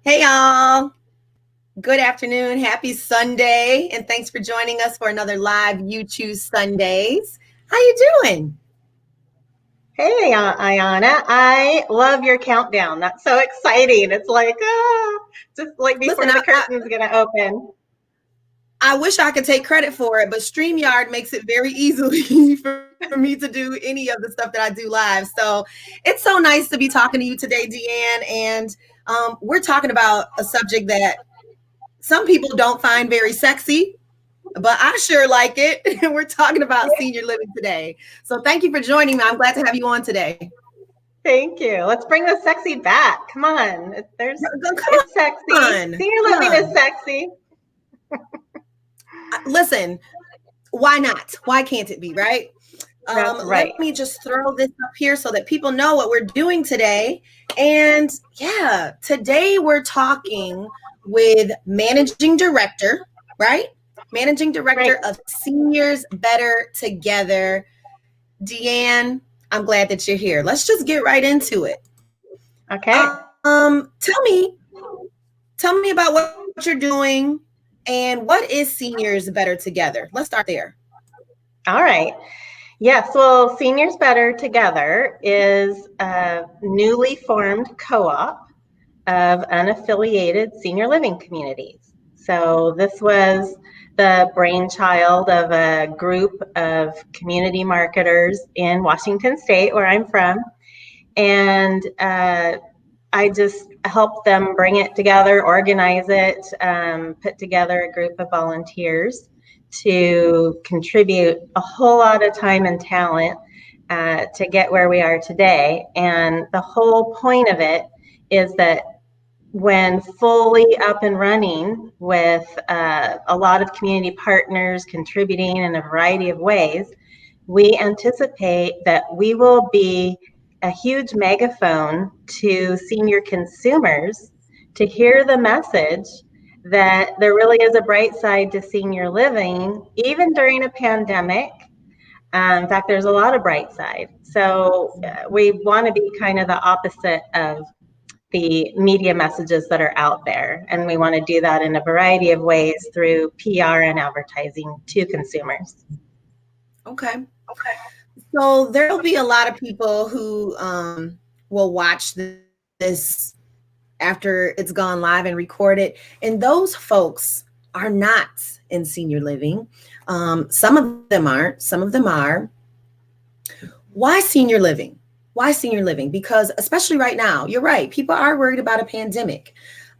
Hey y'all. Good afternoon. Happy Sunday. And thanks for joining us for another live You Choose Sundays. How you doing? Hey, Ayana, I love your countdown. That's so exciting. It's like, just like Listen, before the curtain's gonna open. I wish I could take credit for it, but StreamYard makes it very easily for me to do any of the stuff that I do live. So it's so nice to be talking to you today, DeAnne. And we're talking about a subject that some people don't find very sexy, but I sure like it. We're talking about senior living today. So thank you for joining me. I'm glad to have you on today. Thank you. Let's bring the sexy back. Come on. Come It's sexy. on. Senior Come living is on. sexy. Listen, why not? Why can't it be, right? That's right. Let me just throw this up here so that people know what we're doing today. And yeah, today we're talking with managing director, right? Managing Right. director of Seniors Better Together. DeAnne, I'm glad that you're here. Let's just get right into it. Okay. Tell me about what you're doing and what is Seniors Better Together? Let's start there. All right. Yes, well, Seniors Better Together is a newly formed co-op of unaffiliated senior living communities. So this was the brainchild of a group of community marketers in Washington State, where I'm from. And I just helped them bring it together, organize it, put together a group of volunteers to contribute a whole lot of time and talent to get where we are today. And the whole point of it is that when fully up and running with a lot of community partners contributing in a variety of ways, we anticipate that we will be a huge megaphone to senior consumers to hear the message that there really is a bright side to senior living, even during a pandemic. In fact, there's a lot of bright side. So we want to be kind of the opposite of the media messages that are out there. And we want to do that in a variety of ways through PR and advertising to consumers. Okay. So there'll be a lot of people who will watch this after it's gone live and recorded. And those folks are not in senior living. Some of them aren't, some of them are. Why senior living? Why senior living? Because especially right now, you're right, people are worried about a pandemic.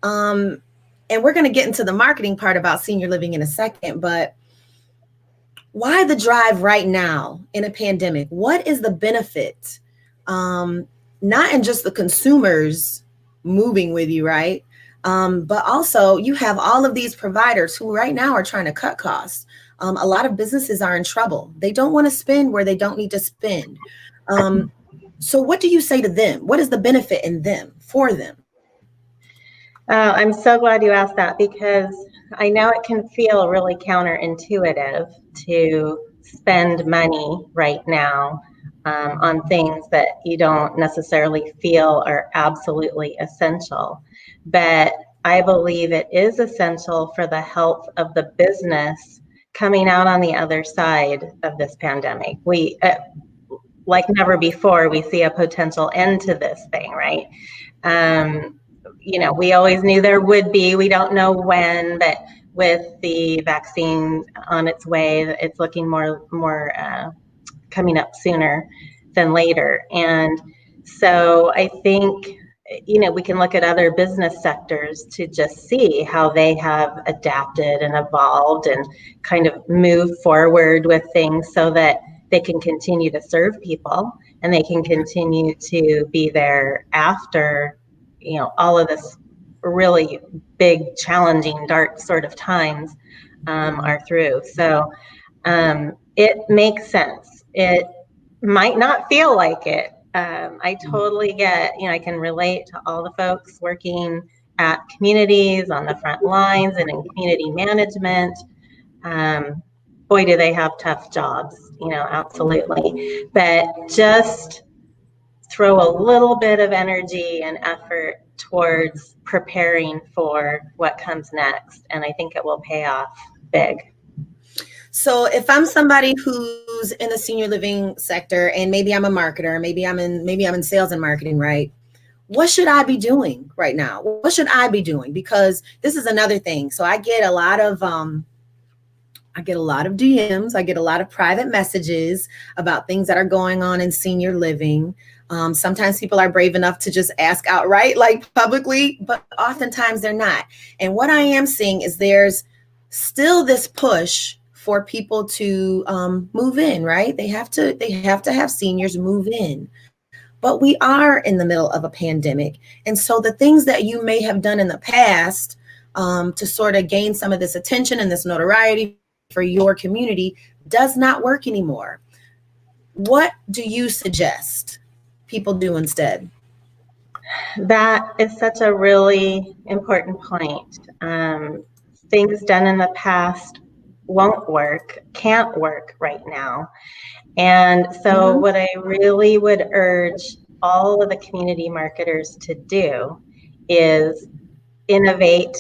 And we're going to get into the marketing part about senior living in a second, but why the drive right now in a pandemic? What is the benefit? Not in just the consumers moving with you, right? But also you have all of these providers who right now are trying to cut costs. A lot of businesses are in trouble. They don't want to spend where they don't need to spend. So what do you say to them? What is the benefit in them for them? I'm so glad you asked that because I know it can feel really counterintuitive to spend money right now on things that you don't necessarily feel are absolutely essential. But I believe it is essential for the health of the business coming out on the other side of this pandemic. We, like never before, we see a potential end to this thing, right? We always knew there would be. We don't know when, but with the vaccine on its way, it's looking more coming up sooner than later. And so I think we can look at other business sectors to just see how they have adapted and evolved and kind of moved forward with things so that they can continue to serve people and they can continue to be there after all of this really big, challenging, dark sort of times are through. So it makes sense. It might not feel like it. I totally get, I can relate to all the folks working at communities on the front lines and in community management. Boy, do they have tough jobs, absolutely. But just throw a little bit of energy and effort towards preparing for what comes next. And I think it will pay off big. So if I'm somebody who's in the senior living sector and maybe I'm a marketer, maybe I'm in sales and marketing, right? What should I be doing right now? What should I be doing? Because this is another thing. So I get a lot of DMs, I get a lot of private messages about things that are going on in senior living. Sometimes people are brave enough to just ask outright, like publicly, but oftentimes they're not. And what I am seeing is there's still this push for people to move in, right? They have to have seniors move in. But we are in the middle of a pandemic. And so the things that you may have done in the past to sort of gain some of this attention and this notoriety for your community does not work anymore. What do you suggest people do instead? That is such a really important point. Things done in the past won't work, can't work right now. And so, what I really would urge all of the community marketers to do is innovate,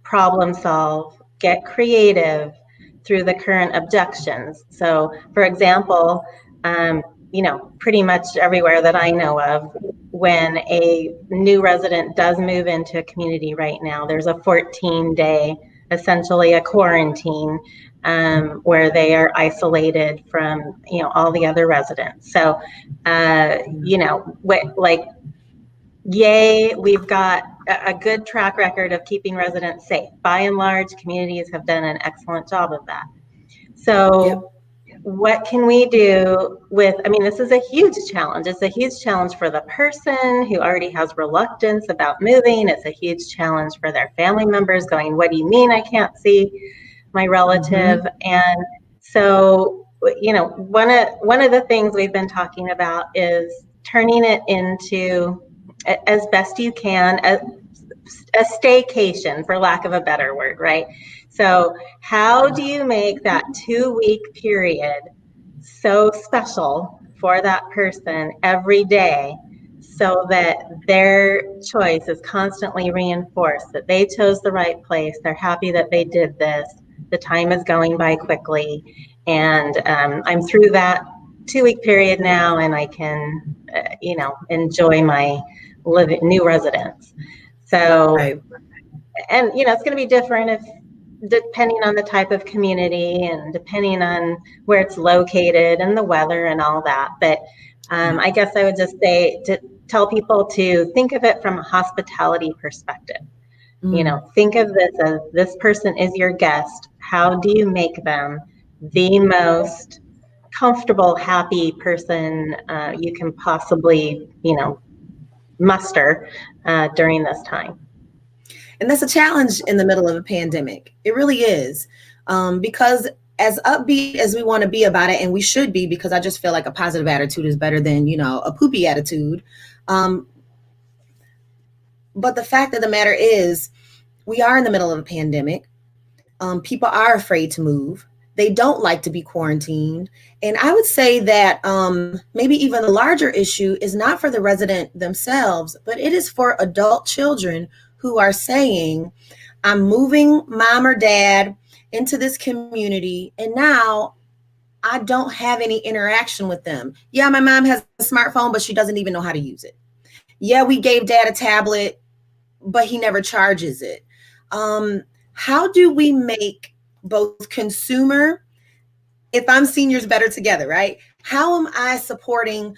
problem solve, get creative through the current objections. So, for example, pretty much everywhere that I know of, when a new resident does move into a community right now, there's a 14-day, essentially a quarantine, where they are isolated from all the other residents. So, yay, we've got a good track record of keeping residents safe. By and large, communities have done an excellent job of that. So what can we do with, this is a huge challenge. It's a huge challenge for the person who already has reluctance about moving. It's a huge challenge for their family members going, what do you mean I can't see my relative? And so, one of the things we've been talking about is turning it into, as best you can, a staycation, for lack of a better word, right? So how do you make that 2-week period so special for that person every day, so that their choice is constantly reinforced, that they chose the right place, they're happy that they did this, the time is going by quickly, and I'm through that 2-week period now, and I can, enjoy my new residence. So, Right. and it's going to be different depending on the type of community and depending on where it's located and the weather and all that. But I guess I would just say to tell people to think of it from a hospitality perspective. Think of this as, this person is your guest. How do you make them the most comfortable, happy person you can possibly, muster during this time? And that's a challenge in the middle of a pandemic. It really is. Because as upbeat as we want to be about it, and we should be, because I just feel like a positive attitude is better than, a poopy attitude. But the fact of the matter is, we are in the middle of a pandemic. People are afraid to move. They don't like to be quarantined. And I would say that maybe even the larger issue is not for the resident themselves, but it is for adult children who are saying, I'm moving mom or dad into this community, and now I don't have any interaction with them. Yeah, my mom has a smartphone, but she doesn't even know how to use it. Yeah, we gave dad a tablet, but he never charges it. How do we make both consumer, if I'm seniors better together, right? How am I supporting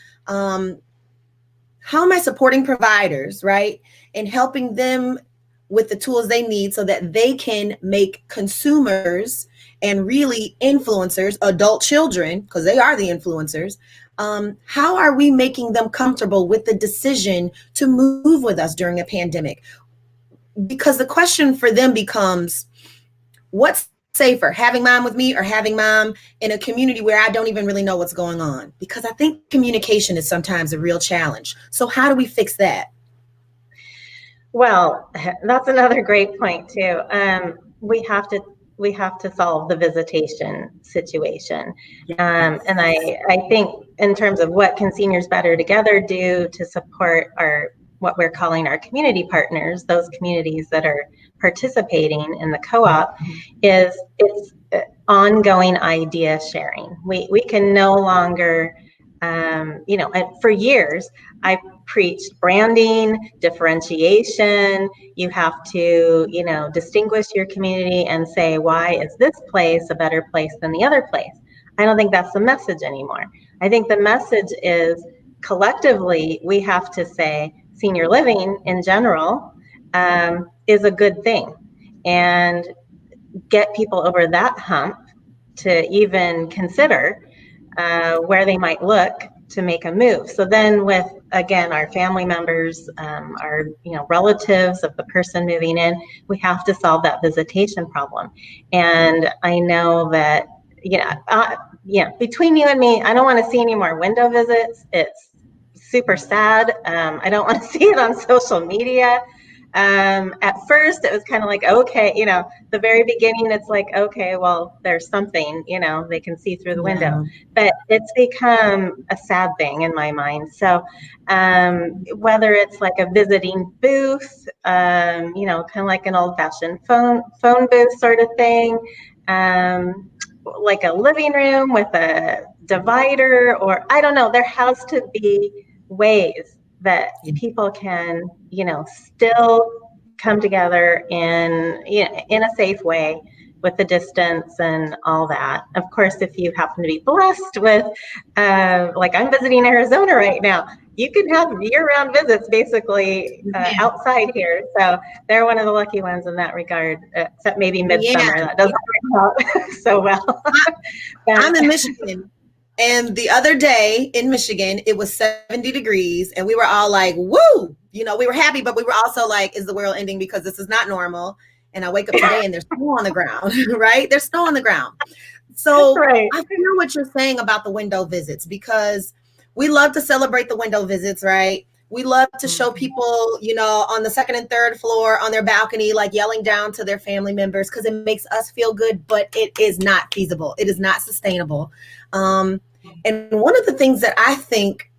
providers, right? And helping them with the tools they need so that they can make consumers and really influencers, adult children, because they are the influencers. How are we making them comfortable with the decision to move with us during a pandemic? Because the question for them becomes, what's safer, having mom with me or having mom in a community where I don't even really know what's going on? Because I think communication is sometimes a real challenge. So how do we fix that? Well, that's another great point too. We have to solve the visitation situation. And I think in terms of what can seniors better together do to support our what we're calling our community partners, those communities that are participating in the co-op, is it's ongoing idea sharing. We can no longer, for years I preached branding, differentiation. You have to, distinguish your community and say, why is this place a better place than the other place? I don't think that's the message anymore. I think the message is collectively we have to say senior living in general is a good thing, and get people over that hump to even consider where they might look to make a move. So then with, again, our family members, our relatives of the person moving in, we have to solve that visitation problem. And I know that, between you and me, I don't want to see any more window visits. It's super sad. I don't want to see it on social media. At first it was kind of like, okay, the very beginning, it's like, okay, well, there's something, they can see through the window, but it's become a sad thing in my mind. So whether it's like a visiting booth, kind of like an old fashioned phone booth sort of thing, like a living room with a divider, or I don't know, there has to be ways that people can, still come together in a safe way with the distance and all that. Of course, if you happen to be blessed with, like I'm visiting Arizona right now, you can have year-round visits basically outside here. So they're one of the lucky ones in that regard, except maybe midsummer. That doesn't work out so well. I'm in Michigan. And the other day in Michigan, it was 70 degrees and we were all like, woo, we were happy, but we were also like, is the world ending? Because this is not normal. And I wake up today and there's snow on the ground, right? There's snow on the ground. So right. I feel what you're saying about the window visits, because we love to celebrate the window visits, right? We love to show people, on the second and third floor on their balcony, like yelling down to their family members, because it makes us feel good, but it is not feasible. It is not sustainable. And one of the things that I think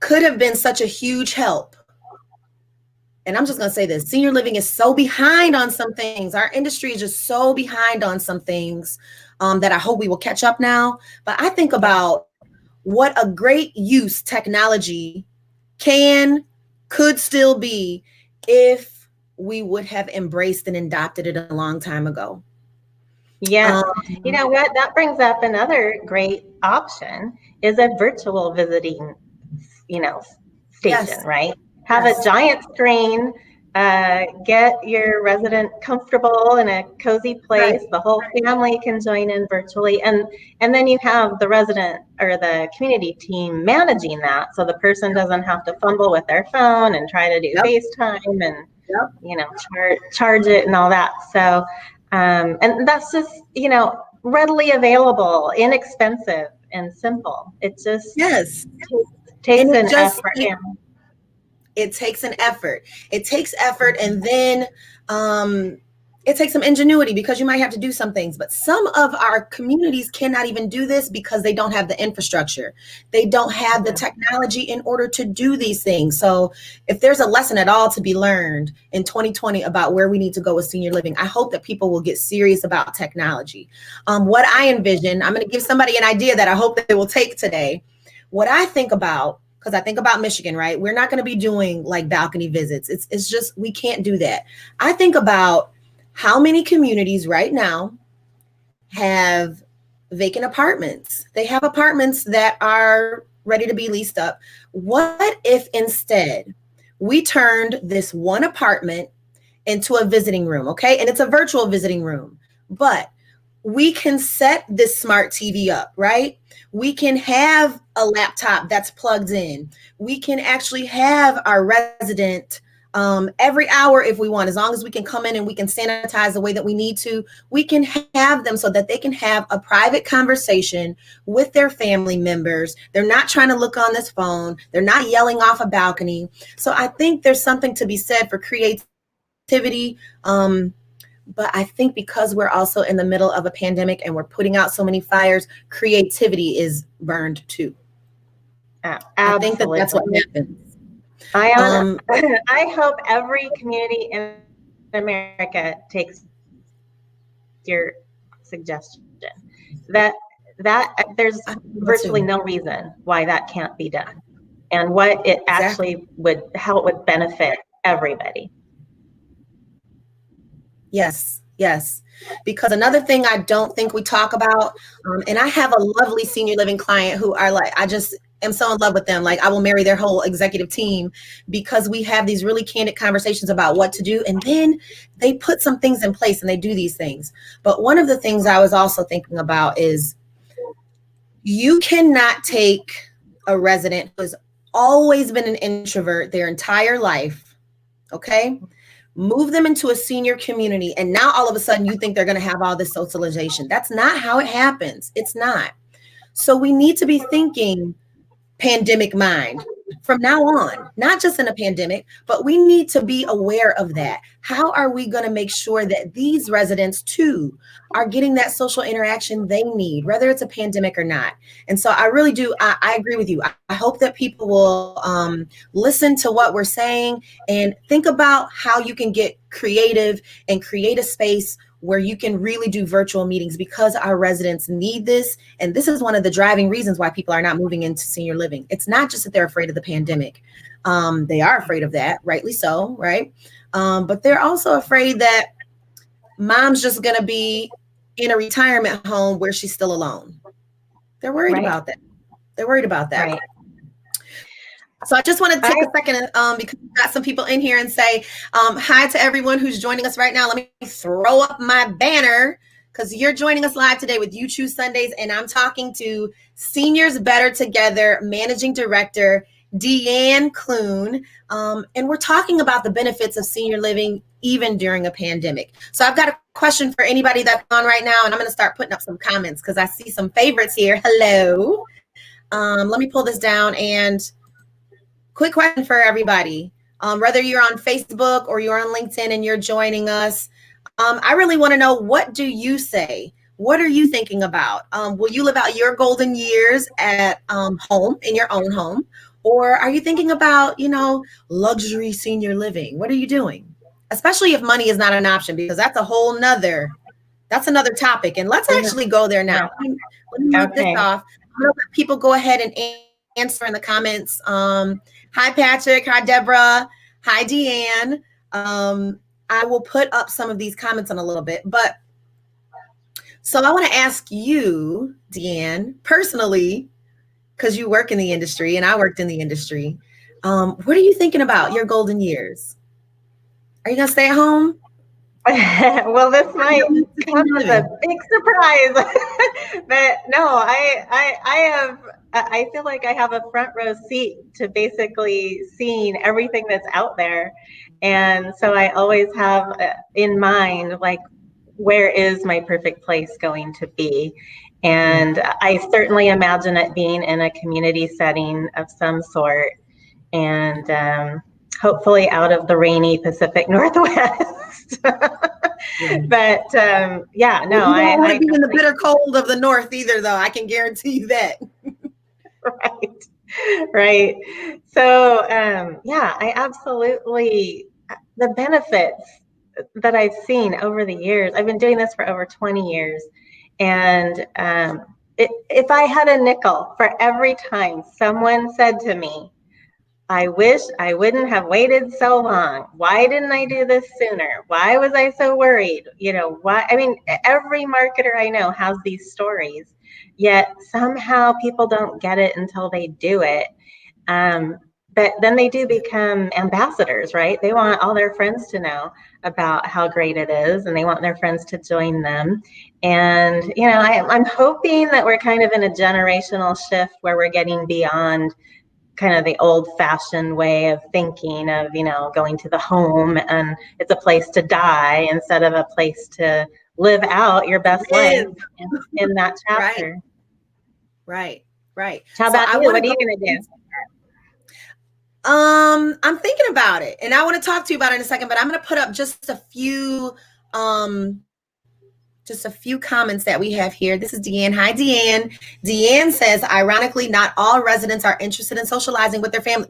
could have been such a huge help, and I'm just going to say this, senior living is so behind on some things. Our industry is just so behind on some things that I hope we will catch up now. But I think about what a great use technology could still be if we would have embraced and adopted it a long time ago. Yes. You know what? That brings up another great option, is a virtual visiting, station, right? Have a giant screen, get your resident comfortable in a cozy place. The whole family can join in virtually. And then you have the resident or the community team managing that. So the person doesn't have to fumble with their phone and try to do FaceTime and, charge it and all that. So, and that's just, readily available, inexpensive and simple. It just takes an effort. It takes an effort. It takes effort, and then it takes some ingenuity, because you might have to do some things. But some of our communities cannot even do this because they don't have the infrastructure. They don't have the technology in order to do these things. So if there's a lesson at all to be learned in 2020 about where we need to go with senior living, I hope that people will get serious about technology. What I envision, I'm going to give somebody an idea that I hope that they will take today. What I think about, because I think about Michigan, right? We're not going to be doing like balcony visits. It's just, we can't do that. I think about how many communities right now have vacant apartments. They have apartments that are ready to be leased up. What if instead we turned this one apartment into a visiting room, okay? And it's a virtual visiting room, but we can set this smart TV up, right? We can have a laptop that's plugged in. We can actually have our resident every hour if we want, as long as we can come in and we can sanitize the way that we need to. We can have them so that they can have a private conversation with their family members. They're not trying to look on this phone. They're not yelling off a balcony. So I think there's something to be said for creativity. But I think because we're also in the middle of a pandemic and we're putting out so many fires, creativity is burned too. I think that that's what Absolutely. happens. I Um, I hope every community in America takes your suggestion. That there's I will virtually too. no reason why that can't be done, and what it Exactly. actually would, how it would benefit everybody. Yes, yes. Because another thing I don't think we talk about, and I have a lovely senior living client who are like, I just am so in love with them. Like, I will marry their whole executive team because we have these really candid conversations about what to do. And then they put some things in place and they do these things. But one of the things I was also thinking about is you cannot take a resident who has always been an introvert their entire life, okay? Move them into a senior community, and now all of a sudden you think they're going to have all this socialization. That's not how it happens. It's not. So we need to be thinking pandemic mind from now on, not just in a pandemic, but we need to be aware of that. How are we going to make sure that these residents too are getting that social interaction they need, whether it's a pandemic or not? And so I really do, I agree with you. I hope that people will listen to what we're saying and think about how you can get creative and create a space where you can really do virtual meetings because our residents need this. And this is one of the driving reasons why people are not moving into senior living. It's not just that they're afraid of the pandemic. They are afraid of that, rightly so, right? But they're also afraid that mom's just going to be in a retirement home where she's still alone. They're worried Right, about that. They're worried about that. right. So I just want to I take a second because we've got some people in here and say hi to everyone who's joining us right now. Let me throw up my banner because you're joining us live today with You Choose Sundays, and I'm talking to Seniors Better Together Managing Director DeAnne Clune, and we're talking about the benefits of senior living even during a pandemic. So I've got a question for anybody that's on right now, and I'm going to start putting up some comments because I see some favorites here. Hello. Let me pull this down and quick question for everybody. Whether you're on Facebook or you're on LinkedIn and you're joining us, I really want to know, what do you say? What are you thinking about? Will you live out your golden years at home, in your own home? Or are you thinking about, luxury senior living? What are you doing? Especially if money is not an option, because that's another topic. And let's actually go there now. yeah, Let me mute this okay. off. I'm going to let people go ahead and answer in the comments. Hi, Patrick. Hi, Deborah. Hi, DeAnne. I will put up some of these comments in a little bit. But so I want to ask you, DeAnne, personally, because you work in the industry and I worked in the industry. What are you thinking about your golden years? Are you going to stay at home? Well, this Are you might going to come senior as a living? big surprise, but no, I feel like I have a front row seat to basically seeing everything that's out there, and so I always have in mind, like, where is my perfect place going to be? And I certainly imagine it being in a community setting of some sort, and hopefully out of the rainy Pacific Northwest. Yeah. But yeah, Well, no, you don't want to I be in the definitely, bitter cold of the north either, though. I can guarantee you that. right, right. So yeah, I absolutely, the benefits that I've seen over the years. I've been doing this for over 20 years, and if I had a nickel for every time someone said to me, I wish I wouldn't have waited so long. Why didn't I do this sooner? Why was I so worried? Why? I mean, every marketer I know has these stories, yet somehow people don't get it until they do it. Um, but then they do become ambassadors, right? They want all their friends to know about how great it is, and they want their friends to join them. And, I'm hoping that we're kind of in a generational shift where we're getting beyond kind of the old fashioned way of thinking of, going to the home and it's a place to die instead of a place to live out your best life Live. in that Right, chapter. right, right. How So about I you? want to What are go. you going to do? I'm thinking about it, and I want to talk to you about it in a second. But I'm going to put up just a few just a few comments that we have here. This is DeAnne. Hi, DeAnne. DeAnne says, ironically, not all residents are interested in socializing with their family.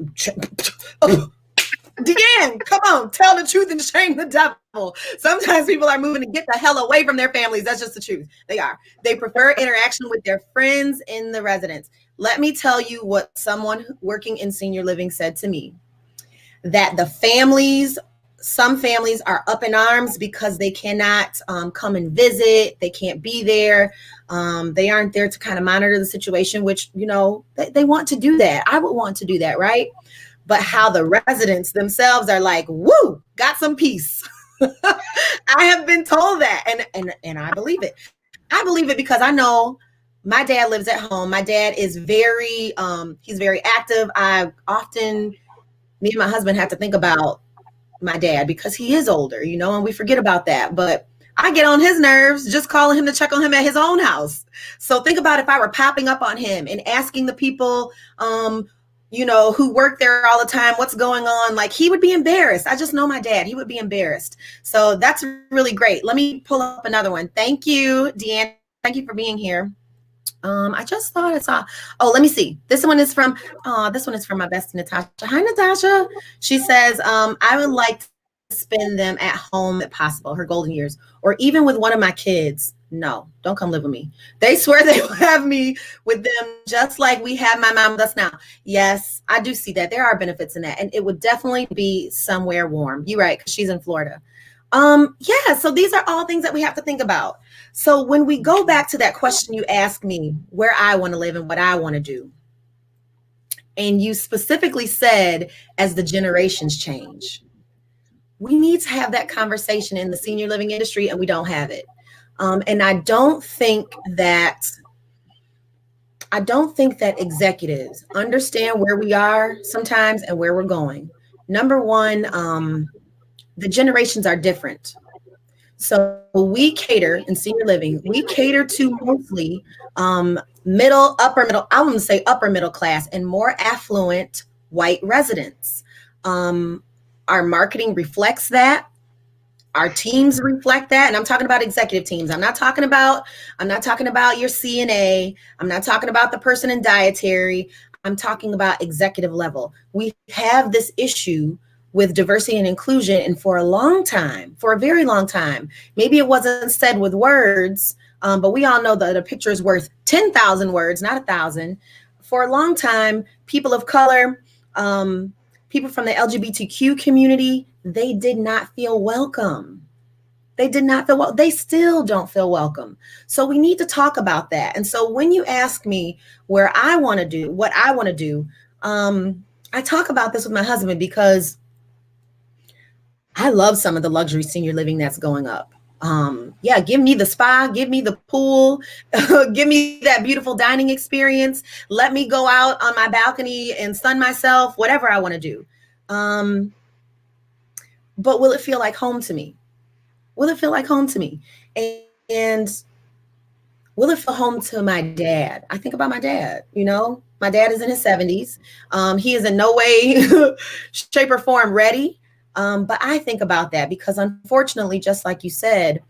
DeAnne, come on, tell the truth and shame the devil. Sometimes people are moving to get the hell away from their families. That's just the truth. They are. They prefer interaction with their friends in the residence. Let me tell you what someone working in senior living said to me, that some families are up in arms because they cannot come and visit. They can't be there. They aren't there to kind of monitor the situation, which, they want to do that. I would want to do that, right? But how the residents themselves are like, woo, got some peace. I have been told that, and I believe it. I believe it because I know my dad lives at home. My dad is he's very active. Me and my husband have to think about my dad because he is older, and we forget about that. But I get on his nerves just calling him to check on him at his own house. So think about if I were popping up on him and asking the people, who work there all the time, what's going on? Like, he would be embarrassed. I just know my dad. He would be embarrassed. So that's really great. Let me pull up another one. Thank you, DeAnne. Thank you for being here. I just thought I saw. Oh, let me see. This one is from my bestie Natasha. Hi, Natasha. She says, I would like to spend them at home if possible, her golden years, or even with one of my kids. No, don't come live with me. They swear they will have me with them just like we have my mom with us now. Yes, I do see that. There are benefits in that. And it would definitely be somewhere warm. You're right, because she's in Florida. So these are all things that we have to think about. So when we go back to that question you asked me, where I want to live and what I want to do, and you specifically said, as the generations change, we need to have that conversation in the senior living industry, and we don't have it. And I don't think that executives understand where we are sometimes and where we're going. Number one, the generations are different. So we cater in senior living, we cater to mostly upper middle, I wouldn't say upper middle class, and more affluent white residents. Our marketing reflects that. Our teams reflect that. And I'm talking about executive teams. I'm not talking about your CNA. I'm not talking about the person in dietary. I'm talking about executive level. We have this issue with diversity and inclusion. And for a very long time, maybe it wasn't said with words, but we all know that a picture is worth 10,000 words, not 1,000. For a long time, people of color, people from the LGBTQ community, they did not feel welcome. They still don't feel welcome. So we need to talk about that. And so when you ask me what I want to do, I talk about this with my husband because I love some of the luxury senior living that's going up. Give me the spa, give me the pool, give me that beautiful dining experience. Let me go out on my balcony and sun myself, whatever I want to do. But will it feel like home to me? And will it feel home to my dad? I think about my dad, my dad is in his 70s. He is in no way, shape or form ready. But I think about that because unfortunately, just like you said,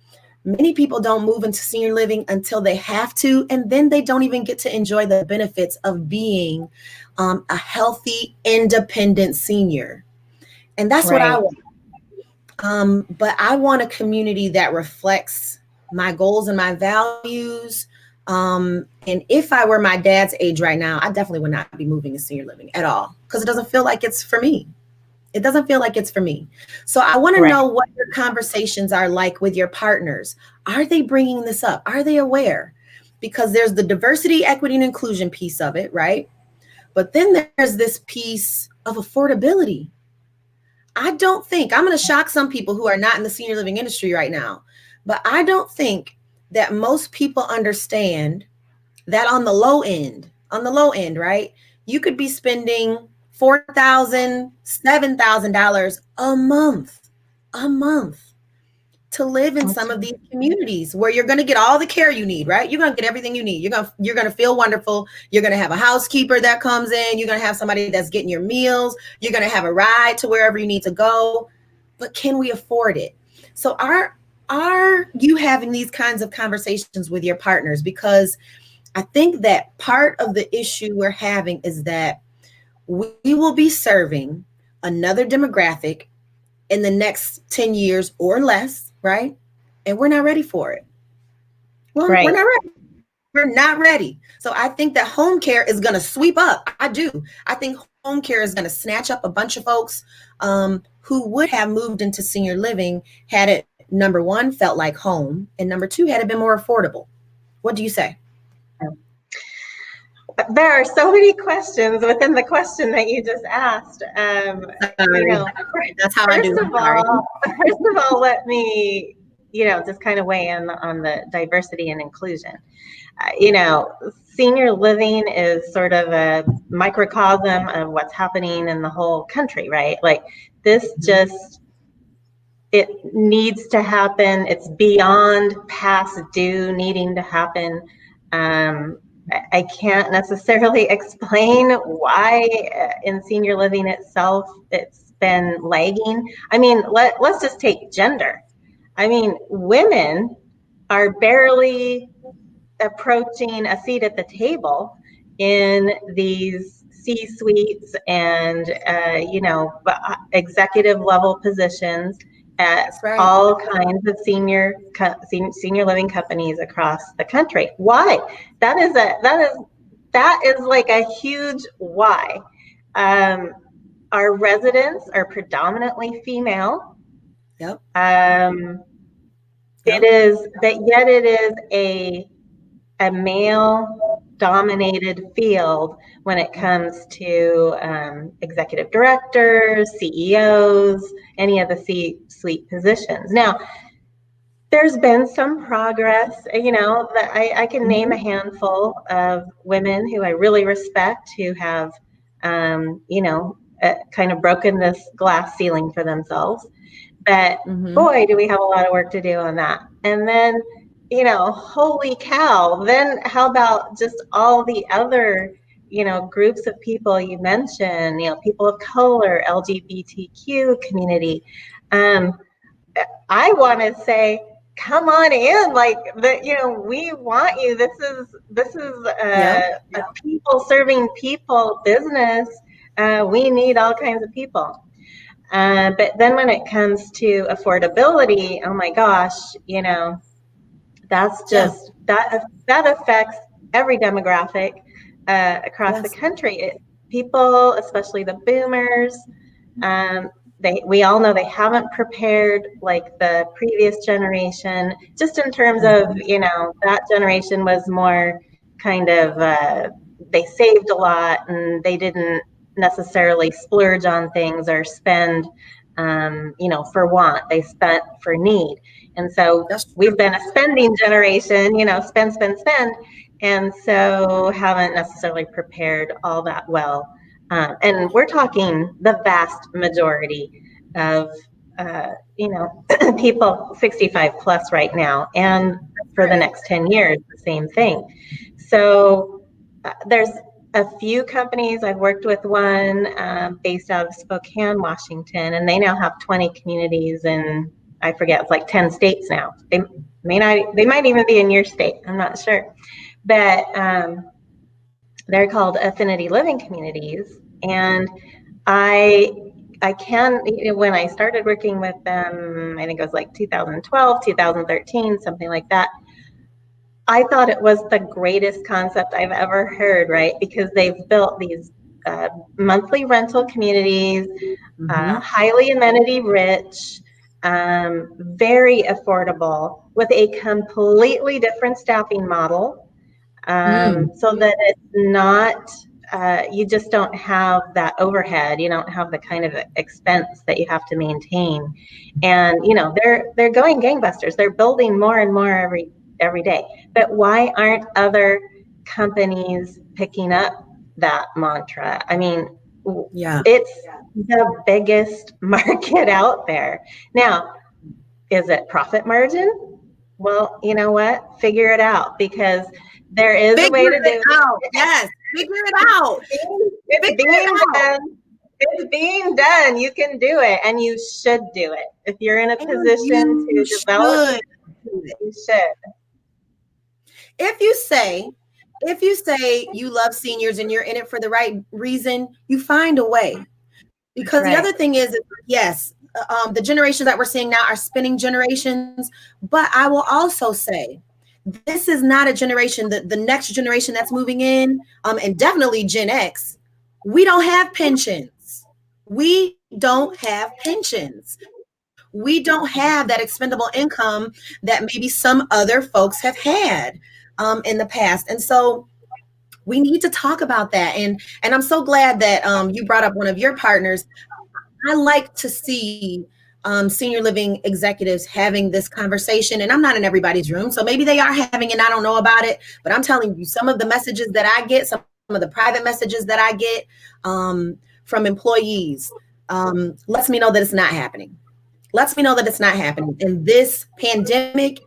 many people don't move into senior living until they have to, and then they don't even get to enjoy the benefits of being a healthy, independent senior. And that's what I want. But I want a community that reflects my goals and my values. And if I were my dad's age right now, I definitely would not be moving to senior living at all because it doesn't feel like it's for me. So I want to know what your conversations are like with your partners. Are they bringing this up? Are they aware? Because there's the diversity, equity, and inclusion piece of it, right? But then there's this piece of affordability. I'm going to shock some people who are not in the senior living industry right now, but I don't think that most people understand that on the low end, right? You could be spending $4,000, $7,000 a month to live in some of these communities where you're going to get all the care you need, right? You're going to get everything you need. You're going to feel wonderful. You're going to have a housekeeper that comes in. You're going to have somebody that's getting your meals. You're going to have a ride to wherever you need to go. But can we afford it? So are you having these kinds of conversations with your partners? Because I think that part of the issue we're having is that we will be serving another demographic in the next 10 years or less, right? And we're not ready for it. Well, we're Right. not ready. We're not ready. So I think that home care is going to sweep up. I do. I think home care is going to snatch up a bunch of folks who would have moved into senior living had it, number one, felt like home, and number two, had it been more affordable. What do you say? There are so many questions within the question that you just asked. You Sorry. know, That's how I first do. of I'm sorry. all, first of all, let me, just kind of weigh in on the diversity and inclusion. You know, senior living is sort of a microcosm of what's happening in the whole country, right? Like this Mhm. just, it needs to happen. It's beyond past due needing to happen. I can't necessarily explain why in senior living itself it's been lagging. I mean, let's just take gender. I mean, women are barely approaching a seat at the table in these C-suites and executive level positions at That's right. all kinds of senior living companies across the country. Why? That is like a huge why. Um, our residents are predominantly female. Yep. Um, it Yep. is, but yet it is a male dominated field when it comes to executive directors, CEOs, any of the C-suite positions. Now, there's been some progress, that I can name a Hmm. handful of women who I really respect who have, kind of broken this glass ceiling for themselves. But Hmm. boy, do we have a lot of work to do on that. And then, holy cow, then how about just all the other, groups of people you mentioned, people of color, LGBTQ community. Um, I want to say, come on in, like we want you. This is Yep. a people serving people business. We need all kinds of people. But then when it comes to affordability, oh my gosh, that's Yeah. just that affects every demographic across the Yes. country. People, especially the boomers, um, we all know they haven't prepared like the previous generation, just in terms of, Mhm. that generation was more kind of, they saved a lot and they didn't necessarily splurge on things or spend, for want. They spent for need. And so That's we've true. been a spending generation, spend, spend, spend. And so haven't necessarily prepared all that well, and we're talking the vast majority of, uh, people 65 plus right now, and for the Right. next 10 years, the same thing. So there's a few companies. I've worked with one based out of Spokane, Washington, and they now have 20 communities in, I forget, it's like 10 states now. They might even be in your state. I'm not sure. But they're called Affinity Living Communities. And I I can, when I started working with them, I think it was like 2012, 2013, something like that. I thought it was the greatest concept I've ever heard, right? Because they've built these uh, monthly rental communities, Hmm. highly amenity rich, very affordable, with a completely different staffing model, Mm. so that it's not, you just don't have that overhead. You don't have the kind of expense that you have to maintain. And they're going gangbusters. They're building more and more every day. But why aren't other companies picking up that mantra? I mean, Yeah. it's the biggest market out there. Now, is it profit margin? Well, you know what? Figure it out, because there is a way Figure to it do out. Yes. Figure it out. it. It's Figure it being out. done. It's being done. You can do it, and you should do it. If you're in a And position you to develop, should do it. you should. If you say, if you say you love seniors and you're in it for the right reason, you find a way. That's Because the right. other thing is, yes, the generations that we're seeing now are spinning generations. But I will also say, this is not a generation, the next generation that's moving in, and definitely Gen X, we don't have pensions. We don't have pensions. We don't have that expendable income that maybe some other folks have had in the past. And so we need to talk about that. And I'm so glad that you brought up one of your partners. I like to see senior living executives having this conversation, and I'm not in everybody's room, so maybe they are having it and I don't know about it. But I'm telling you, some of the messages that I get, some of the private messages that I get from employees, lets me know that it's not happening. Lets me know that it's not happening. And this pandemic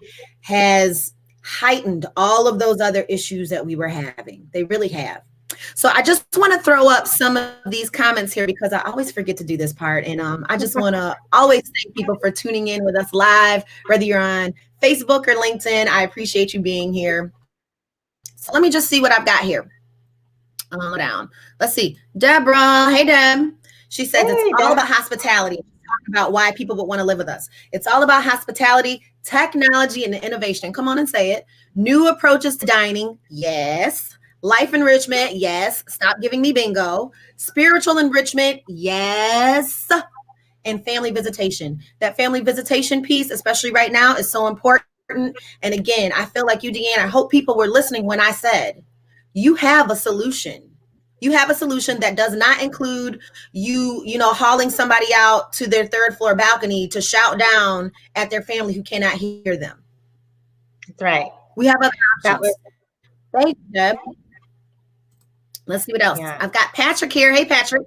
has heightened all of those other issues that we were having. They really have. So I just want to throw up some of these comments here because I always forget to do this part. And I just want to always thank people for tuning in with us live, whether you're on Facebook or LinkedIn. I appreciate you being here. So let me just see what I've got here. Down. Let's see. Deborah. Hey, Deb. She says it's Hey, all about Dad. hospitality. Talk about why people would want to live with us. It's all about hospitality, technology, and innovation. Come on and say it. New approaches to dining. Yes. Life enrichment. Yes. Stop giving me bingo. Spiritual enrichment. Yes. And family visitation. That family visitation piece, especially right now, is so important. And again, I feel like you, DeAnne, I hope people were listening when I said, you have a solution. You have a solution that does not include hauling somebody out to their third floor balcony to shout down at their family who cannot hear them. That's right. We have other That options. was, Thank you, Deb. Let's see what else. yeah. I've got Patrick here. Hey, Patrick.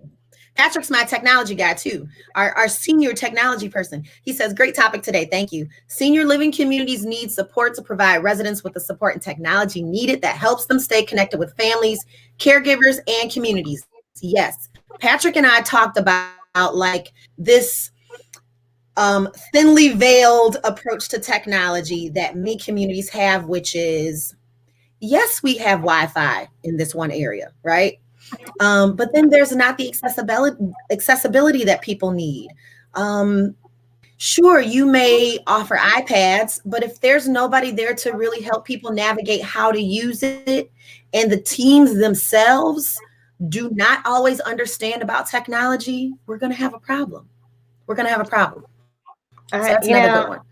Patrick's my technology guy too, our senior technology person. He says, great topic today. Thank you. Senior living communities need support to provide residents with the support and technology needed that helps them stay connected with families, caregivers, and communities. Yes. Patrick and I talked about like this thinly veiled approach to technology that many communities have, which is, yes, we have Wi-Fi in this one area, right? But then there's not the accessibility that people need. Um, sure, you may offer iPads, but if there's nobody there to really help people navigate how to use it, and the teams themselves do not always understand about technology, we're going to have a problem. We're going to have a problem. So that's another good You one. know,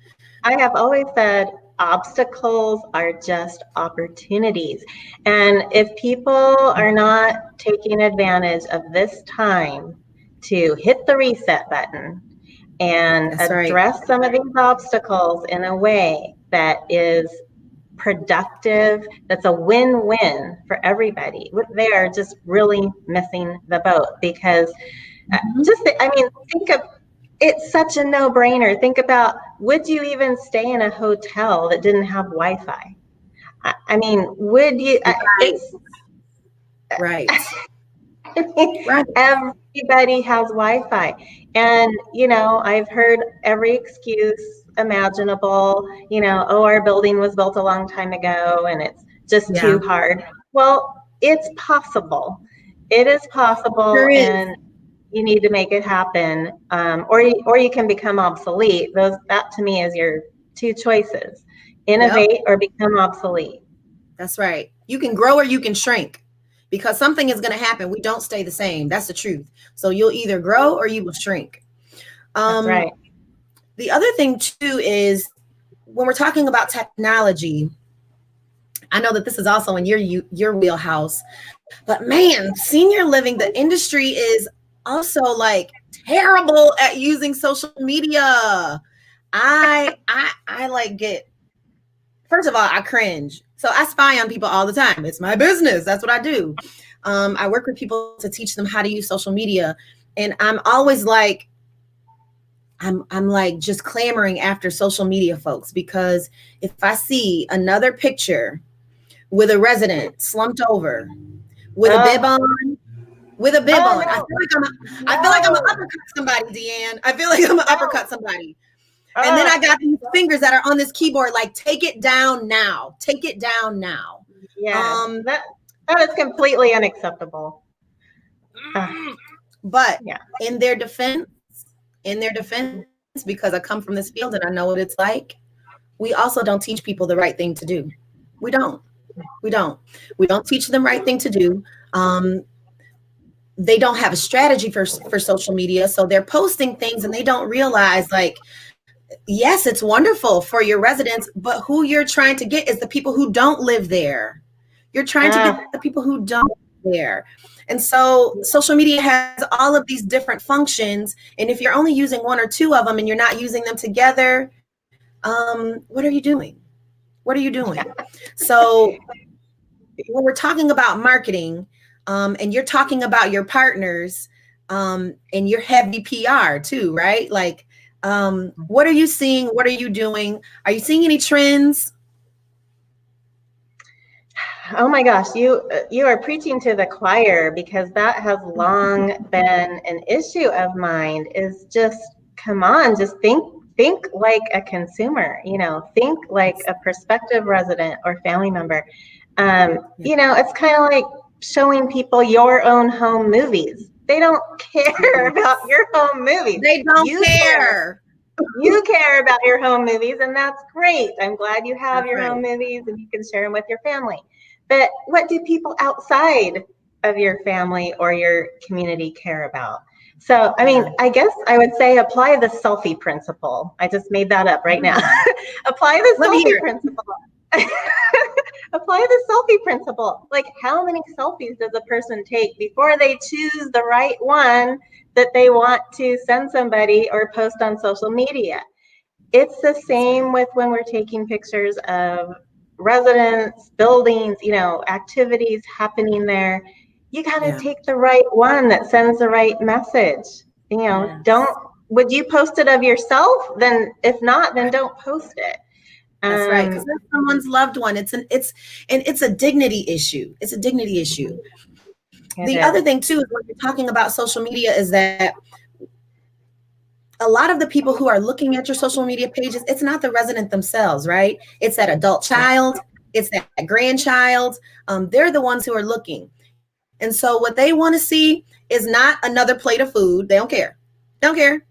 I have always said obstacles are just opportunities. And if people are not taking advantage of this time to hit the reset button and That's right. address some of these obstacles in a way that is productive, that's a win-win for everybody, they are just really missing the boat because think of it's such a no-brainer. Think about, would you even stay in a hotel that didn't have Wi-Fi? I mean, would you? Right. It's Right. Right. everybody has Wi-Fi, and I've heard every excuse imaginable. Oh, our building was built a long time ago, and it's just Yeah. too hard. Well, it's possible. It is possible, Sure is. and you need to make it happen, or you can become obsolete. That to me is your two choices: Yep. innovate or become obsolete. That's right. You can grow or you can shrink because something is going to happen. We don't stay the same. That's the truth. So you'll either grow or you will shrink. That's Um, right. the other thing too is when we're talking about technology, I know that this is also in your wheelhouse, but man, senior living, the industry is also like terrible at using social media. I like get first of all, I cringe. So I spy on people all the time. It's my business. That's what I do. I work with people to teach them how to use social media. And I'm always like, I'm like just clamoring after social media folks because if I see another picture with a resident slumped over, with a bib Oh, on, with a bib Oh on. no, I feel like I'm gonna no, uppercut somebody, DeAnne. I feel like I'm gonna no. uppercut somebody. And then Oh, I got these fingers that are on this keyboard, like, take it down now. Take it down now. yes, Um, that is completely unacceptable. but Yeah. in their defense, because I come from this field and I know what it's like, we also don't teach people the right thing to do. We don't. We don't. We don't teach them right thing to do. Um, they don't have a strategy for social media, so they're posting things and they don't realize, like, yes, it's wonderful for your residents, but who you're trying to get is the people who don't live there. You're trying to get Uh, the people who don't live there. And so social media has all of these different functions. And if you're only using one or two of them and you're not using them together, what are you doing? What are you doing? So when we're talking about marketing, and you're talking about your partners, and your heavy PR too, right? Like, what are you seeing? What are you doing? Are you seeing any trends? oh my gosh, you are preaching to the choir, because that has long been an issue of mine. Is just, come on, just think like a consumer. Think like a prospective resident or family member. It's kind of like showing people your own home movies. They don't care about your home movies. They don't You care. care. You care about your home movies, and that's great. I'm glad you have That's your right. home movies and you can share them with your family. But what do people outside of your family or your community care about? So, I mean, Yeah. I guess I would say apply the selfie principle. I just made that up right now. Mm. Apply the Let me selfie hear it. principle. Apply the selfie principle. Like, how many selfies does a person take before they choose the right one that they want to send somebody or post on social media? It's the That's same right. with when we're taking pictures of residents, buildings, activities happening there. You got to Yeah. take the right one that sends the right message. Don't, Yes. would you post it of yourself? Then if not, then Right. don't post it. That's right. Because Um, that's someone's loved one. It's a dignity issue. It's a dignity issue. it The other is. thing too is when you're talking about social media is that a lot of the people who are looking at your social media pages, it's not the resident themselves, right? It's that adult child, it's that grandchild. They're the ones who are looking. And so what they want to see is not another plate of food. They don't care. They don't care.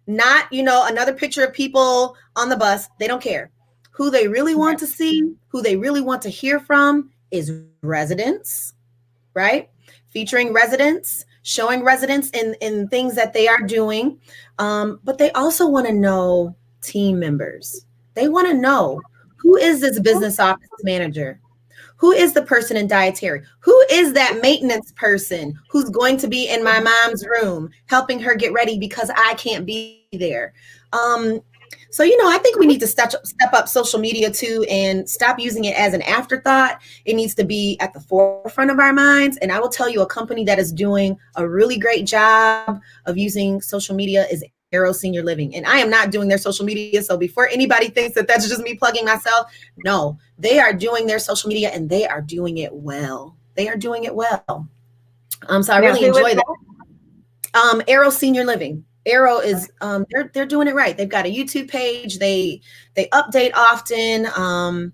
Not, another picture of people on the bus. They don't care. Who they really want to see, who they really want to hear from is residents, right? Featuring residents, showing residents in things that they are doing. But they also want to know team members. They want to know, who is this business office manager? Who is the person in dietary? Who is that maintenance person who's going to be in my mom's room helping her get ready because I can't be there? Um, so, I think we need to step up social media too and stop using it as an afterthought. It needs to be at the forefront of our minds. And I will tell you, a company that is doing a really great job of using social media is Arrow Senior Living. And I am not doing their social media. So before anybody thinks that that's just me plugging myself, no, they are doing their social media and they are doing it well. They are doing it well. So I Now, really who was enjoy that. that? Arrow Senior Living. Arrow is they're doing it right. They've got a YouTube page. They update often.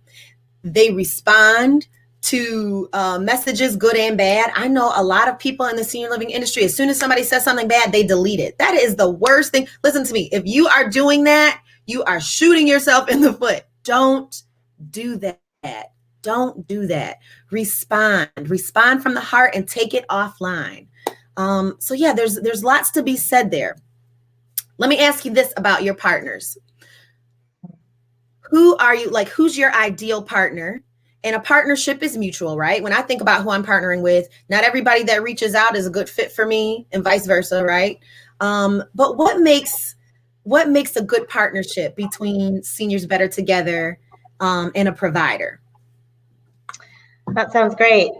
They respond to messages, good and bad. I know a lot of people in the senior living industry, as soon as somebody says something bad, they delete it. That is the worst thing. Listen to me. If you are doing that, you are shooting yourself in the foot. Don't do that. Don't do that. Respond from the heart and take it offline. So yeah, there's lots to be said there. Let me ask you this about your partners. Who are you, like, who's your ideal partner? And a partnership is mutual, right? When I think about who I'm partnering with, not everybody that reaches out is a good fit for me, and vice versa, right? But what makes a good partnership between Seniors Better Together, and a provider? That sounds great.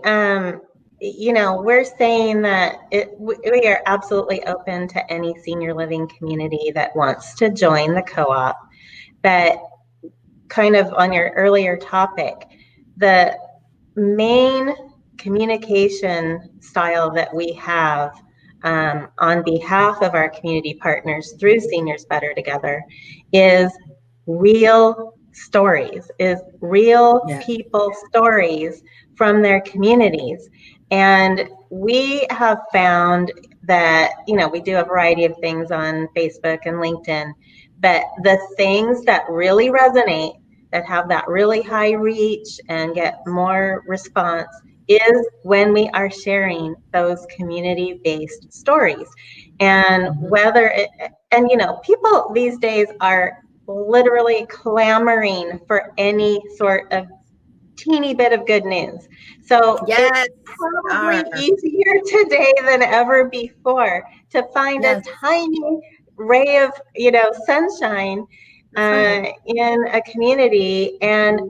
We're saying that we are absolutely open to any senior living community that wants to join the co-op. But kind of on your earlier topic, the main communication style that we have on behalf of our community partners through Seniors Better Together is real stories, is real Yeah. people stories from their communities. And we have found that, we do a variety of things on Facebook and LinkedIn, but the things that really resonate, that have that really high reach and get more response, is when we are sharing those community-based stories. And people these days are literally clamoring for any sort of teeny bit of good news. So it's Yes. probably Are. easier today than ever before to find a Yes. tiny ray of, sunshine That's right. in a community and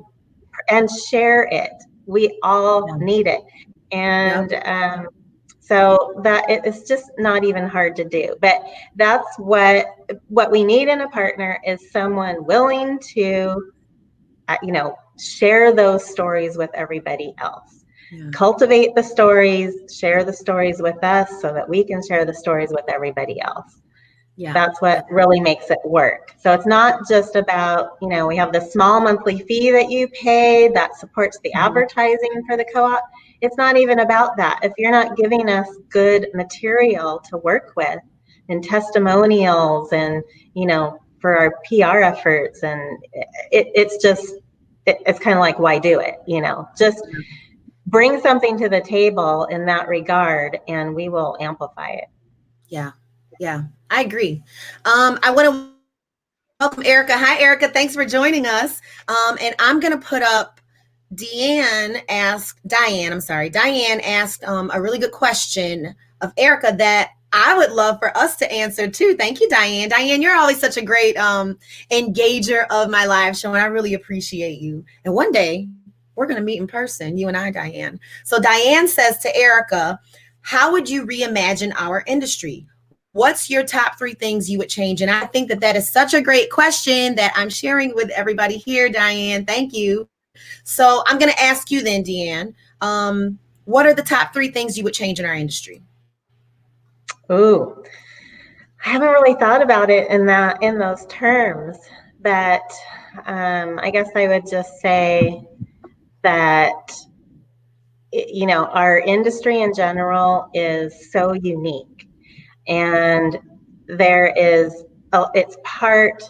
share it. We all Yeah. need it. Yep. And so that it's just not even hard to do. But that's what we need in a partner, is someone willing to share those stories with everybody else. Yeah. Cultivate the stories, share the stories with us so that we can share the stories with everybody else. Yeah. That's Yeah. what really makes it work. So it's not just about, we have the small monthly fee that you pay that supports the Mhm. advertising for the co-op. It's not even about that. If you're not giving us good material to work with and testimonials and, for our PR efforts, and it's kind of like, why do it? Just bring something to the table in that regard and we will amplify it. Yeah. Yeah. I agree. I want to welcome Erica. Hi, Erica. Thanks for joining us. And I'm going to put up Diane asked a really good question of Erica that I would love for us to answer too. Thank you, Diane. Diane, you're always such a great engager of my live show, and I really appreciate you. And one day we're going to meet in person, you and I, Diane. So Diane says to Erica, how would you reimagine our industry? What's your top three things you would change? And I think that that is such a great question that I'm sharing with everybody here, Diane. Thank you. So I'm going to ask you then, DeAnne, what are the top three things you would change in our industry? Ooh, I haven't really thought about it in those terms, but I guess I would just say that our industry in general is so unique, and there is it's part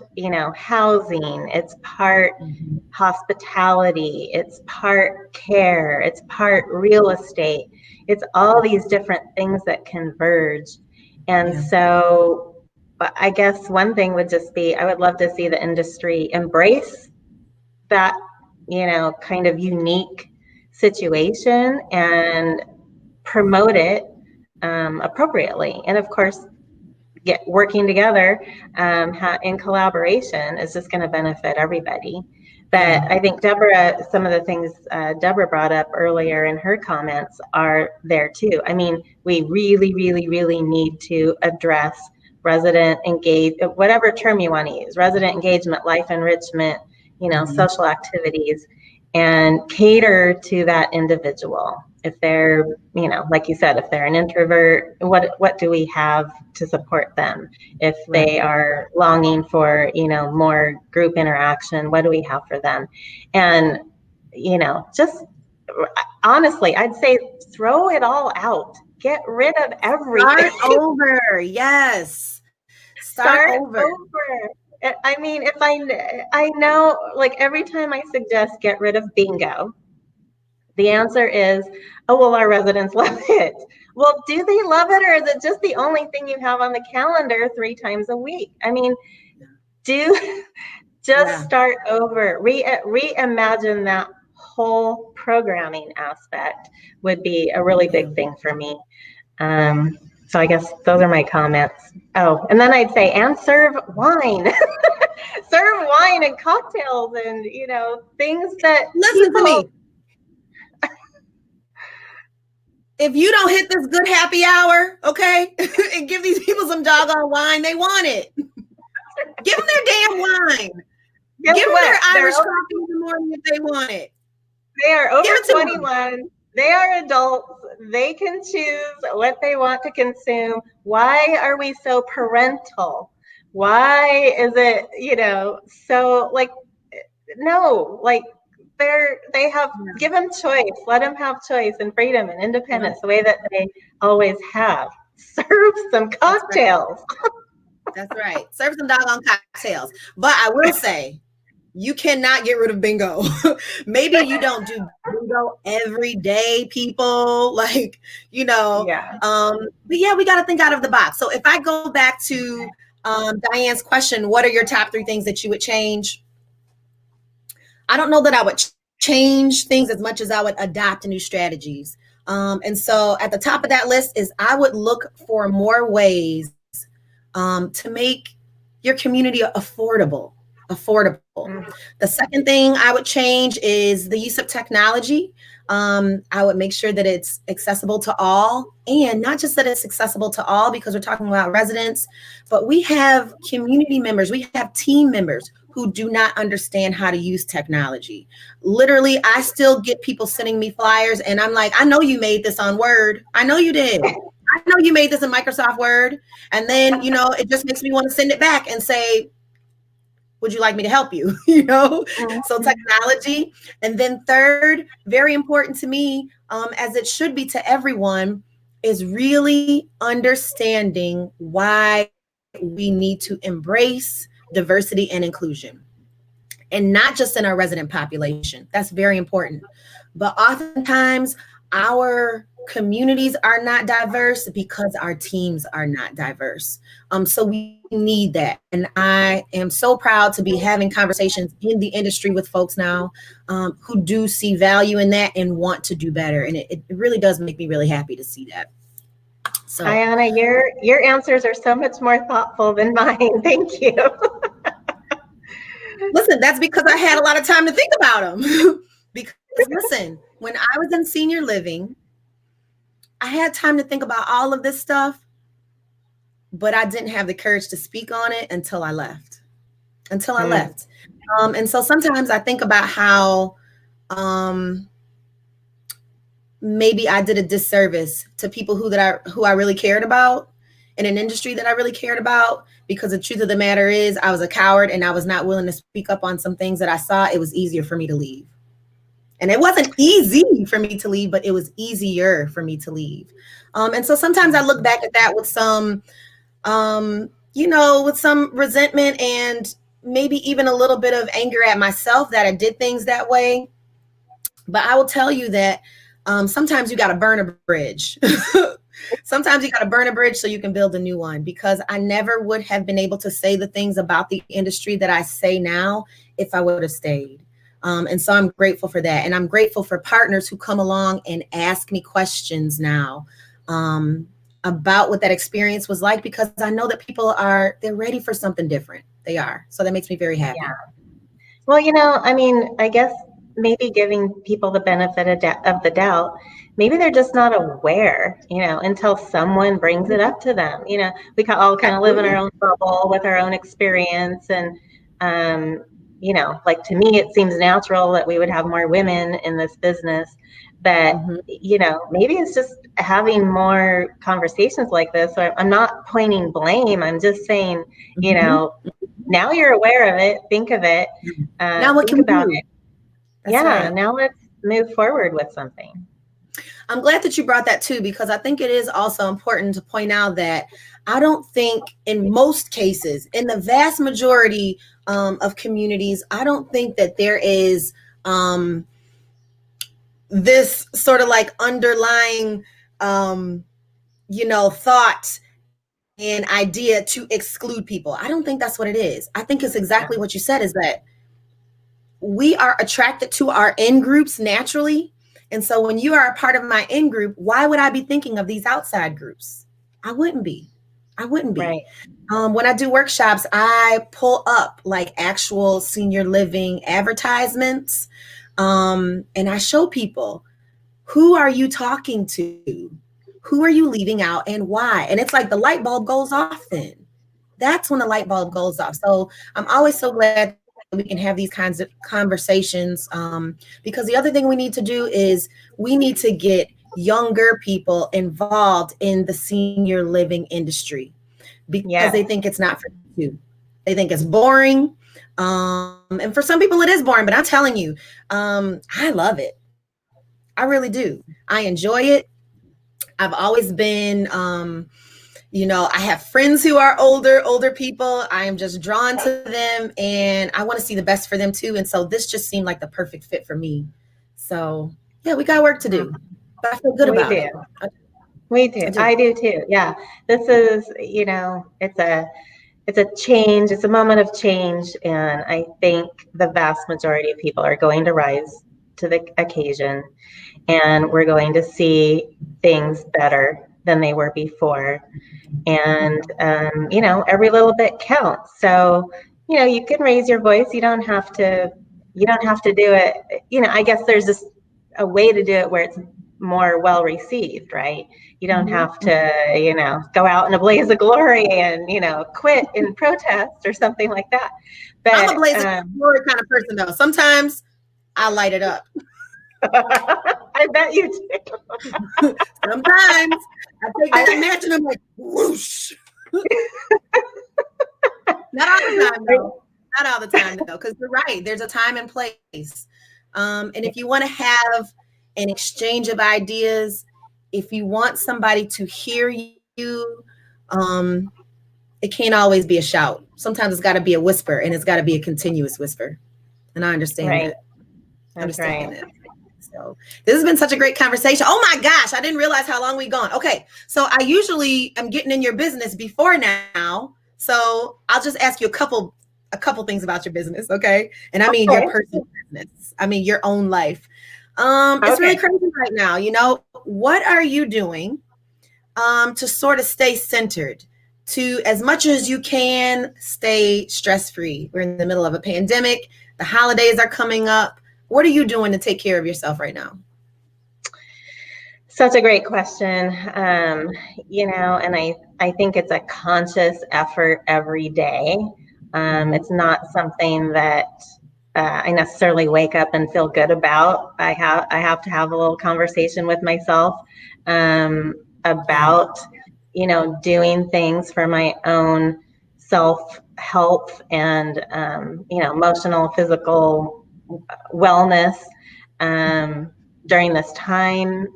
housing, it's part Mhm. hospitality, it's part care, it's part real estate, it's all these different things that converge. And Yeah. so I guess one thing would just be, I would love to see the industry embrace that kind of unique situation and promote it appropriately. And of course, working together in collaboration is just going to benefit everybody. Yeah. But I think some of the things Deborah brought up earlier in her comments are there too. I mean, we really, really, really need to address resident engage, whatever term you want to use, resident engagement, life enrichment, Mhm. social activities, and cater to that individual. If they're, like you said, if they're an introvert, what do we have to support them? If Right. they are longing for, more group interaction, what do we have for them? And, just honestly, I'd say throw it all out. Get rid of everything. Start over. Yes. Start Start over. over. I mean, if I know, like every time I suggest get rid of bingo, the answer is, oh, well, our residents love it. Well, do they love it, or is it just the only thing you have on the calendar 3 times a week? I mean, do just Yeah. start over, reimagine that whole programming aspect would be a really Yeah. big thing for me. So I guess those are my comments. Oh, and then I'd say, and serve wine. Serve wine and cocktails and, things that Listen to people. me. If you don't hit this good happy hour, okay, and give these people some doggone wine, they want it. Give them their damn wine. Guess Give them what? their Irish coffee in the morning if they want it. They are Give over it to them. 21. They are adults. They can choose what they want to consume. Why are we so parental? Why is it, so like, no, like they have Yeah. give them choice. Let them have choice and freedom and Yeah, independence the way that they always have. Serve some that's right. cocktails. That's right. Serve some doggone cocktails. But I will say, you cannot get rid of bingo. Maybe you don't do bingo every day, people. Like, you know, Yeah. but yeah, we got to think out of the box. So if I go back to Diane's question, what are your top three things that you would change? I don't know that I would change things as much as I would adopt new strategies. And so at the top of that list is I would look for more ways to make your community affordable. Affordable. Mm. The second thing I would change is the use of technology. I would make sure that it's accessible to all, and not just that it's accessible to all because we're talking about residents, but we have community members, we have team members who do not understand how to use technology. Literally, I still get people sending me flyers, and I'm like, I know you made this on Word. I know you did. I know you made this in Microsoft Word. And then, it just makes me want to send it back and say, would you like me to help you? So Mm. technology. And then third, very important to me, as it should be to everyone, is really understanding why we need to embrace diversity and inclusion, and not just in our resident population. That's very important. But oftentimes, our communities are not diverse because our teams are not diverse. So we need that. And I am so proud to be having conversations in the industry with folks now who do see value in that and want to do better. And it really does make me really happy to see that. So, Ayana, your answers are so much more thoughtful than mine. Thank you. listen, that's because I had a lot of time to think about them. Because, listen, when I was in senior living, I had time to think about all of this stuff, but I didn't have the courage to speak on it until I left. Until I Mm. left. And so sometimes I think about how um, maybe I did a disservice to people who I really cared about in an industry that I really cared about. Because the truth of the matter is, I was a coward and I was not willing to speak up on some things that I saw. It was easier for me to leave. And it wasn't easy for me to leave, but it was easier for me to leave. And so sometimes I look back at that with with some resentment and maybe even a little bit of anger at myself that I did things that way. But I will tell you that sometimes you got to burn a bridge. Sometimes you got to burn a bridge so you can build a new one, because I never would have been able to say the things about the industry that I say now if I would have stayed. And so I'm grateful for that. And I'm grateful for partners who come along and ask me questions now about what that experience was like, because I know that they're ready for something different. They are. So that makes me very happy. Yeah. Well, I mean, I guess maybe giving people the benefit of the doubt, maybe they're just not aware, until someone brings it up to them. We all kind of live in our Absolutely. own bubble with our own experience. And, like to me, it seems natural that we would have more women in this business. But, Mhm. maybe it's just having more conversations like this. So I'm not pointing blame. I'm just saying, you Mhm. know, now you're aware of it, think of it, Now what think can we about do? it. That's Yeah, right. now let's move forward with something. I'm glad that you brought that too, because I think it is also important to point out that I don't think, in most cases, in the vast majority of communities, I don't think that there is this sort of like underlying, thought and idea to exclude people. I don't think that's what it is. I think it's exactly Yeah, what you said, is that we are attracted to our in groups naturally. And so when you are a part of my in group, why would I be thinking of these outside groups? I wouldn't be. I wouldn't be. right. When I do workshops, I pull up like actual senior living advertisements, and I show people, who are you talking to? Who are you leaving out and why? And it's like the light bulb goes off then. That's when the light bulb goes off. So I'm always so glad that you we can have these kinds of conversations. Because the other thing we need to do is we need to get younger people involved in the senior living industry because they Yes. think it's not for them too. They think it's boring. And for some people it is boring, but I'm telling you, I love it. I really do. I enjoy it. I've always been, I have friends who are older people. I am just drawn to them and I want to see the best for them too. And so this just seemed like the perfect fit for me. So yeah, we got work to do, but I feel good We about do. it. We I do. do. I do too. Yeah. This is, it's a change. It's a moment of change. And I think the vast majority of people are going to rise to the occasion, and we're going to see things better than they were before. And every little bit counts. So you can raise your voice. You don't have to do it. I guess there's just a way to do it where it's more well received, right? You don't have Mhm. to go out in a blaze of glory and quit in protest or something like that. I'm a But blazing glory kind of person though. Sometimes I light it up. I bet you do. Sometimes I take that I, match and I'm like, whoosh. Not all the time though. Not all the time though, because you're right. There's a time and place. And if you want to have an exchange of ideas, if you want somebody to hear you, um, it can't always be a shout. Sometimes it's got to be a whisper, and it's got to be a continuous whisper. And I understand right. that. I That's understand right. that. So this has been such a great conversation. Oh my gosh, I didn't realize how long we've gone. Okay, so I usually am getting in your business before now. So I'll just ask you a couple things about your business, okay? And I mean your Okay. personal business. I mean your own life. It's really Okay. crazy right now. What are you doing to sort of stay centered? To as much as you can stay stress free. We're in the middle of a pandemic. The holidays are coming up. What are you doing to take care of yourself right now? Such a great question. And I think it's a conscious effort every day. It's not something that I necessarily wake up and feel good about. I have to have a little conversation with myself Yeah. about doing things for my own self health and emotional, physical wellness during this time.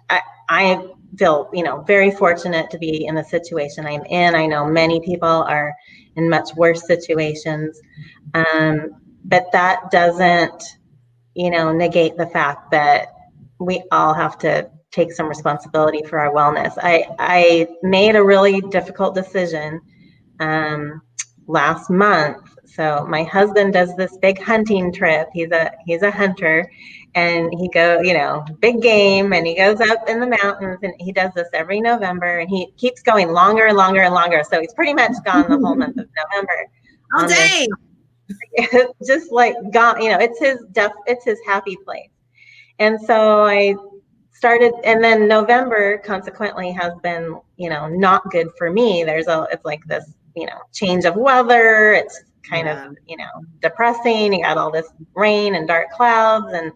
I, I feel, very fortunate to be in the situation I'm in. I know many people are in much worse situations, but that doesn't, negate the fact that we all have to take some responsibility for our wellness. I made a really difficult decision um, last month. So my husband does this big hunting trip. He's a hunter, and he big game, and he goes up in the mountains, and he does this every November, and he keeps going longer and longer and longer. So he's pretty much gone the whole month of November Oh on this, dang. just like gone. It's his happy place. And so I started, and then November consequently has been, not good for me. It's like this, change of weather. It's kind of, Yeah. depressing. You got all this rain and dark clouds and,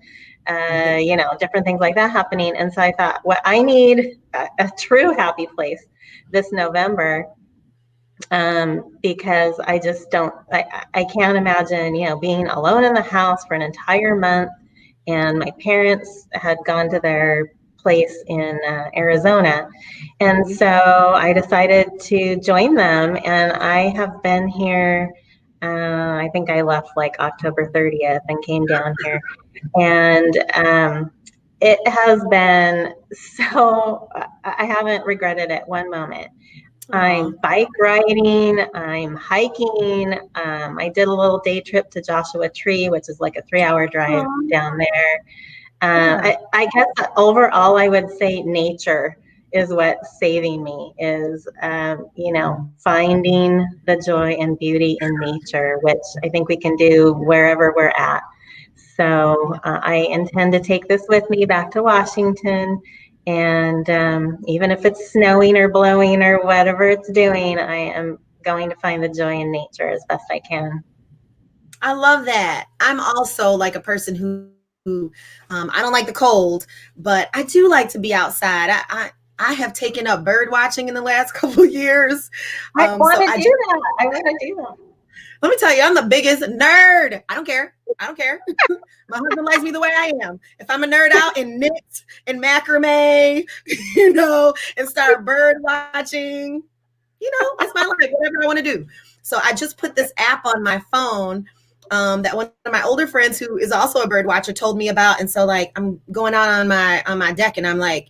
Yeah. different things like that happening. And so I thought, what I need a true happy place this November, because I just don't, I can't imagine, being alone in the house for an entire month. And my parents had gone to their place in Arizona. And so I decided to join them. And I have been here, I think I left like October 30th and came down here. And it has been so, I haven't regretted it one moment. Aw. I'm bike riding, I'm hiking. I did a little day trip to Joshua Tree, which is like a 3-hour drive Aw. down there. Yeah. I guess that overall, I would say nature is what's saving me, is, finding the joy and beauty in nature, which I think we can do wherever we're at. So I intend to take this with me back to Washington. And even if it's snowing or blowing or whatever it's doing, I am going to find the joy in nature as best I can. I love that. I'm also like a person who I don't like the cold, but I do like to be outside. I have taken up bird watching in the last couple of years. I So want to I do that. I want to do that. let me tell you, I'm the biggest nerd. I don't care. I don't care. My husband likes me the way I am. If I'm a nerd out in knit and macrame, and start bird watching, it's my life, whatever I want to do. So I just put this app on my phone that one of my older friends who is also a bird watcher told me about. And so like I'm going out on my deck and I'm like,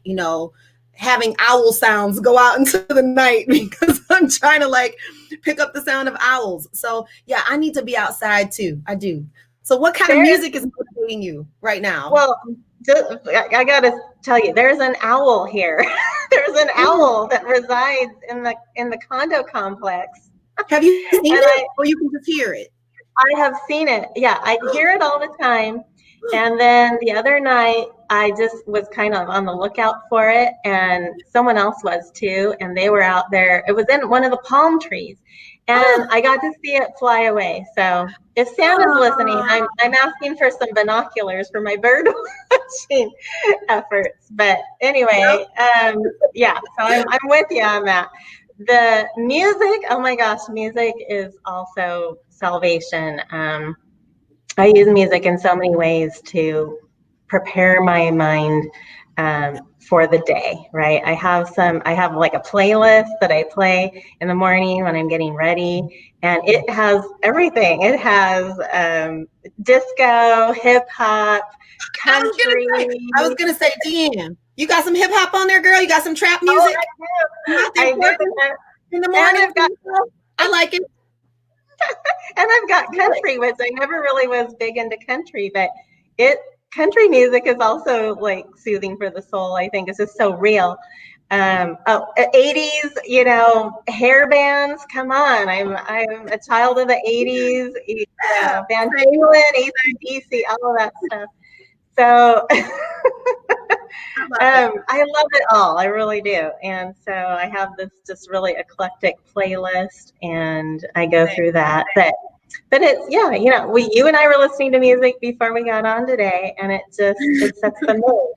having owl sounds go out into the night because I'm trying to like pick up the sound of owls. So yeah, I need to be outside too. I do. So what kind of There's music is motivating you right now? well, I gotta tell you, there's an owl here. There's an Ooh, owl that resides in the condo complex, have you seen and it or you can just hear it? I have seen it. Yeah, I hear it all the time. And then the other night, I just was kind of on the lookout for it, and someone else was too. And they were out there. It was in one of the palm trees, and Oh, I got to see it fly away. So if Santa's listening, oh, I'm asking for some binoculars for my bird watching efforts. But yep. anyway, yeah. So I'm with you on that. The music, oh my gosh, music is also salvation. I use music in so many ways to prepare my mind for the day, right? I have like a playlist that I play in the morning when I'm getting ready, and it has everything. It has disco, hip hop, I was gonna country. say, I was gonna say, DeAnne, you got some hip hop on there, girl. You got some trap Oh, music. You out there I do. twerking in the And morning I've for got yourself. I like it. and I've got Do it. country, which I never really was big into country, but it country music is also like soothing for the soul. I think it's just so real. 80s, hair bands. Come on, I'm a child of the 80s. Van Halen, AC/DC, all of that stuff. So I love it. I love it all. I really do. And so I have this just really eclectic playlist, and I go through that. But it's yeah, you and I were listening to music before we got on today, and it sets the mood.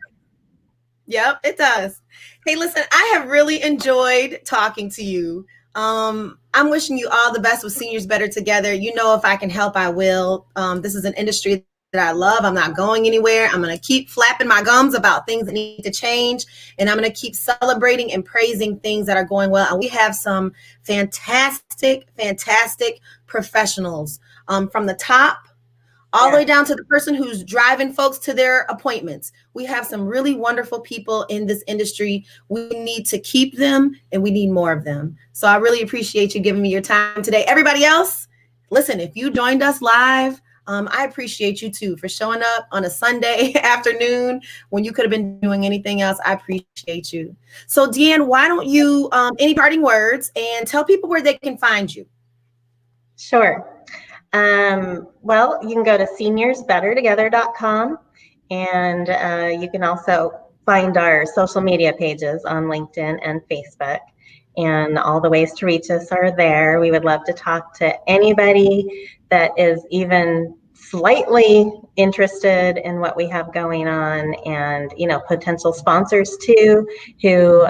Yep, it does. Hey, listen, I have really enjoyed talking to you. I'm wishing you all the best with Seniors Better Together. If I can help, I will. This is an industry that I love. I'm not going anywhere. I'm going to keep flapping my gums about things that need to change. And I'm going to keep celebrating and praising things that are going well. And we have some fantastic, fantastic professionals from the top all the Yeah. way down to the person who's driving folks to their appointments. We have some really wonderful people in this industry. We need to keep them and we need more of them. So I really appreciate you giving me your time today. Everybody else, listen, if you joined us live, I appreciate you too for showing up on a Sunday afternoon when you could have been doing anything else. I appreciate you. So, DeAnne, why don't you, any parting words and tell people where they can find you? Sure. Well, you can go to seniorsbettertogether.com, and you can also find our social media pages on LinkedIn and Facebook. And all the ways to reach us are there. We would love to talk to anybody that is even slightly interested in what we have going on, and potential sponsors too, who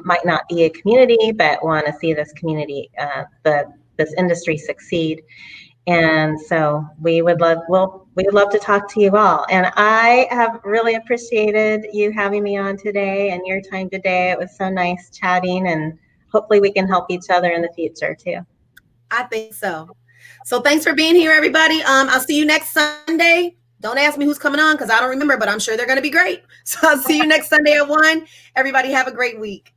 might not be a community but want to see this community, this industry succeed. And so we would love to talk to you all. And I have really appreciated you having me on today and your time today. It was so nice chatting, and hopefully we can help each other in the future too. I think so. So thanks for being here, everybody. I'll see you next Sunday. Don't ask me who's coming on because I don't remember, but I'm sure they're going to be great. So I'll see you next Sunday at 1. Everybody have a great week.